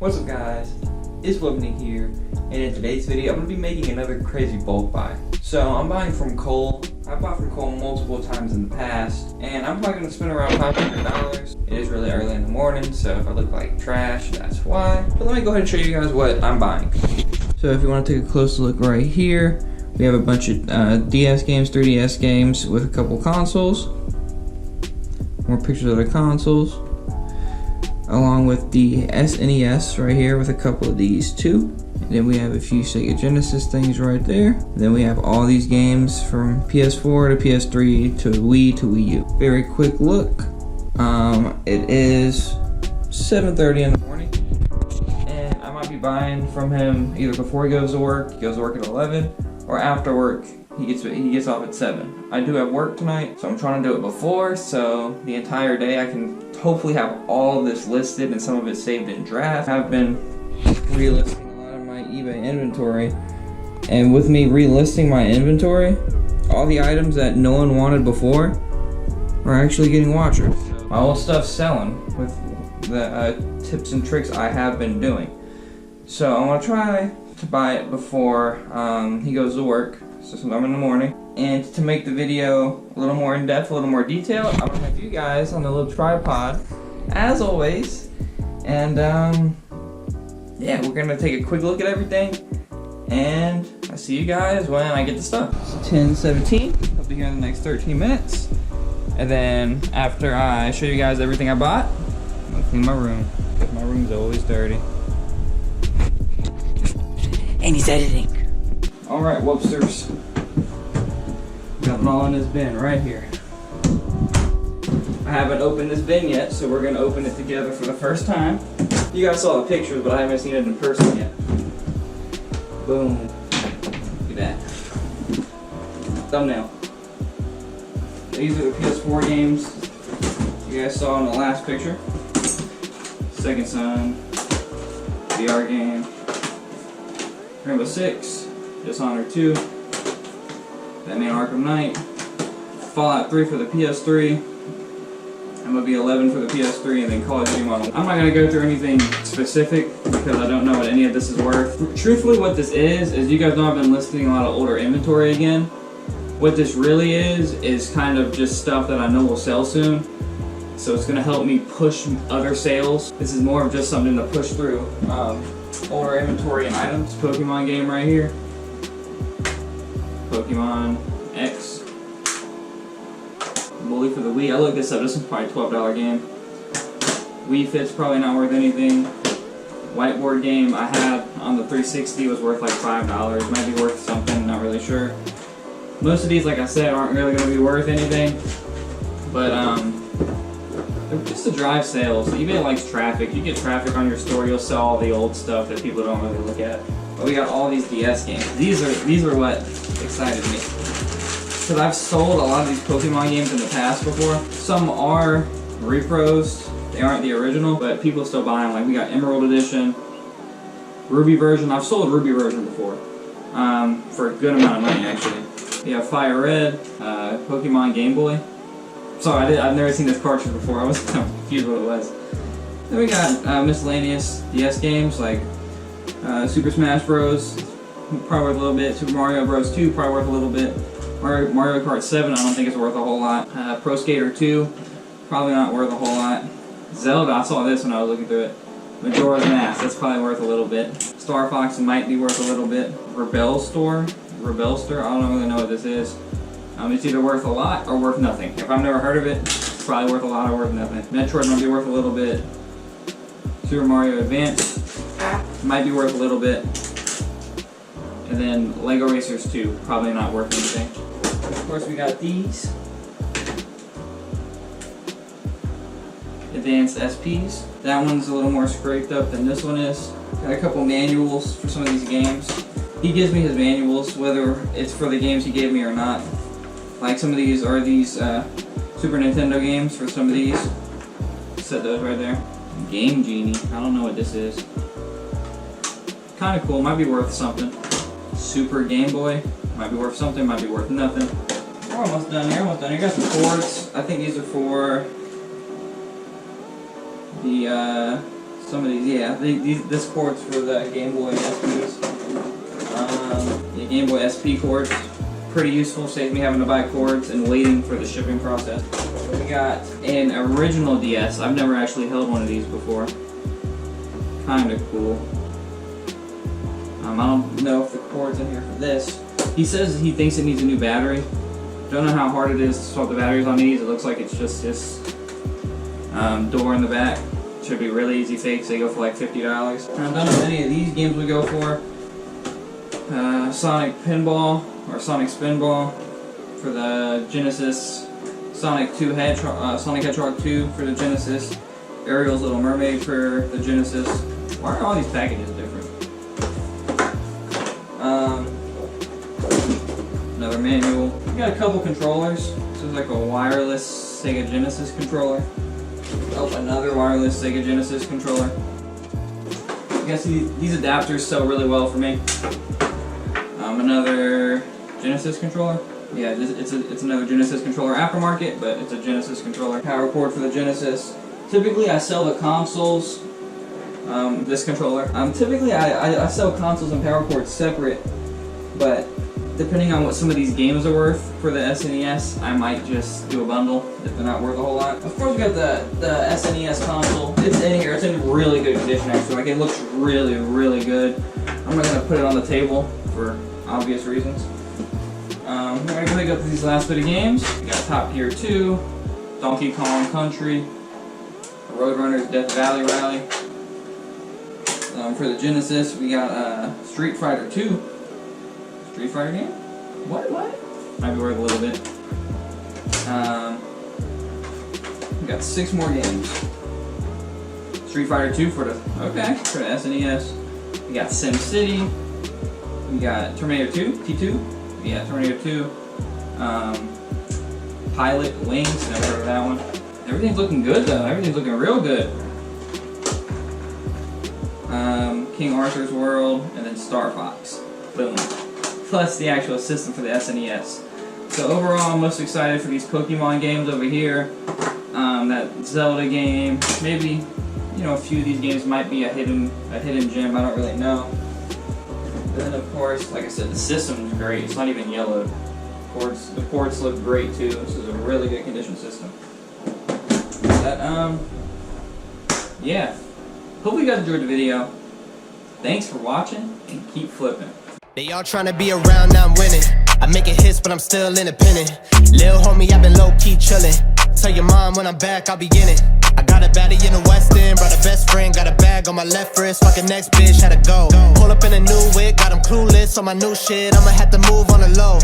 What's up guys, it's Wubny here, and in today's video I'm going to be making another crazy bulk buy. So I'm buying from Cole. I've bought from Cole multiple times in the past, and I'm probably going to spend around $500. It is really early in the morning, so if I look like trash, that's why. But let me go ahead and show you guys what I'm buying. So if you want to take a close look right here, we have a bunch of DS games, 3DS games with a couple consoles. More pictures of the consoles. Along with the SNES right here with a couple of these too. And then we have a few Sega Genesis things right there. And then we have all these games from PS4 to PS3 to Wii to Wii U. Very quick look. It is 7:30 in the morning. And I might be buying from him either before he goes to work. He goes to work at 11, or after work. He gets off at 7. I do have work tonight, so I'm trying to do it before, so the entire day I can hopefully have all of this listed and some of it saved in draft. I've been relisting a lot of my eBay inventory, and with me relisting my inventory, all the items that no one wanted before are actually getting watchers. So my old stuff's selling with the tips and tricks I have been doing. So I'm gonna try to buy it before he goes to work. So sometime in the morning. And to make the video a little more in-depth, a little more detailed, I'm gonna have you guys on a little tripod, as always. And yeah, we're gonna take a quick look at everything. And I'll see you guys when I get the stuff. It's 10:17, I'll be here in the next 13 minutes. And then after I show you guys everything I bought, I'm gonna clean my room, because my room's always dirty. And he's editing. Alright, whoopsters. Got them all in this bin right here. I haven't opened this bin yet, so we're going to open it together for the first time. You guys saw the pictures, but I haven't seen it in person yet. Boom. Look at that. Thumbnail. These are the PS4 games you guys saw in the last picture. Second Son, VR game, Rainbow Six, Dishonored 2, Batman Arkham Knight, Fallout 3 for the PS3, MLB 11 for the PS3, and then Call of Duty Modern. I'm not going to go through anything specific because I don't know what any of this is worth. Truthfully, what this is you guys know I've been listing a lot of older inventory again. What this really is kind of just stuff that I know will sell soon. So it's going to help me push other sales. This is more of just something to push through older inventory and items. Pokemon game right here. Pokemon X. Bully for the Wii. I looked this up. This is probably a $12 game. Wii Fit's probably not worth anything. Whiteboard game I had on the 360 was worth like $5. Might be worth something. Not really sure. Most of these, like I said, aren't really going to be worth anything. But they're just to drive sales. eBay likes traffic. You get traffic on your store, you'll sell all the old stuff that people don't really look at. But we got all these DS games. These are what excited me. Because I've sold a lot of these Pokemon games in the past before. Some are repros. They aren't the original, but people still buy them. Like we got Emerald Edition, Ruby version. I've sold Ruby version before. For a good amount of money actually. We have Fire Red, Pokemon Game Boy. Sorry, I've never seen this cartridge before. I was confused what it was. Then we got miscellaneous DS games like Super Smash Bros. Probably worth a little bit. Super Mario Bros. 2 probably worth a little bit. Mario Kart 7 I don't think it's worth a whole lot. Pro Skater 2 probably not worth a whole lot. Zelda, I saw this when I was looking through it. Majora's Mask, that's probably worth a little bit. Star Fox might be worth a little bit. Rebel Store, I don't really know what this is. It's either worth a lot or worth nothing. If I've never heard of it, it's probably worth a lot or worth nothing. Metroid might be worth a little bit. Super Mario Advance might be worth a little bit. And then Lego Racers 2, probably not worth anything. Of course we got these. Advanced SPs. That one's a little more scraped up than this one is. Got a couple manuals for some of these games. He gives me his manuals, whether it's for the games he gave me or not. Like some of these are these Super Nintendo games for some of these. Set those right there. Game Genie. I don't know what this is. Kind of cool. Might be worth something. Super Game Boy. Might be worth something. Might be worth nothing. We're almost done here. Got some cords. I think these are for the some of these, yeah. This cord's for the Game Boy SPs. The Game Boy SP cords, pretty useful. Saves me having to buy cords and waiting for the shipping process. We got an original DS. I've never actually held one of these before. Kinda cool. I don't know if the cord's in here for this. He says he thinks it needs a new battery. Don't know how hard it is to swap the batteries on these. It looks like it's just this door in the back. Should be really easy fix. They go for like $50. I don't know if any of these games would go for. Sonic Pinball or Sonic Spinball for the Genesis. Sonic Hedgehog 2 for the Genesis. Ariel's Little Mermaid for the Genesis. Why are all these packages different? Another manual. We got a couple controllers. This is like a wireless Sega Genesis controller. Oh, another wireless Sega Genesis controller. You guys see these adapters sell really well for me. Another Genesis controller. Yeah, it's another Genesis controller aftermarket, but it's a Genesis controller. Power cord for the Genesis. Typically, I sell the consoles. This controller. Typically, I sell consoles and power cords separate, but depending on what some of these games are worth for the SNES, I might just do a bundle if they're not worth a whole lot. Of course, we got the SNES console. It's in here. It's in really good condition, actually. Like, it looks really, really good. I'm not gonna put it on the table for obvious reasons. We're gonna pick up these last bit of games. We got Top Gear 2, Donkey Kong Country, Roadrunner's Death Valley Rally. For the Genesis, we got Street Fighter 2. Street Fighter game? What? Might be worth a little bit. We got 6 more games. Street Fighter 2 for the SNES. We got Sim City. We got Terminator 2, T2. Yeah, Terminator 2. Pilot Wings, never heard of that one. Everything's looking good though. Everything's looking real good. King Arthur's World, and then Star Fox. Boom. Plus the actual system for the SNES. So overall, I'm most excited for these Pokemon games over here. That Zelda game. Maybe, a few of these games might be a hidden gem. I don't really know. And then of course, like I said, the system is great. It's not even yellowed. The ports look great too. This is a really good condition system. Yeah. Hope you guys enjoyed the video. Thanks for watching, and keep flipping. They all trying to be around, now I'm winning. I make it hits, but I'm still independent. Lil' homie, I've been low-key chillin'. Tell your mom when I'm back, I'll be in it. I got a baddie in the West End, brought a best friend, got a bag on my left wrist. Fucking next bitch, had to go. Pull up in a new wig, got them clueless on my new shit. I'ma have to move on the low.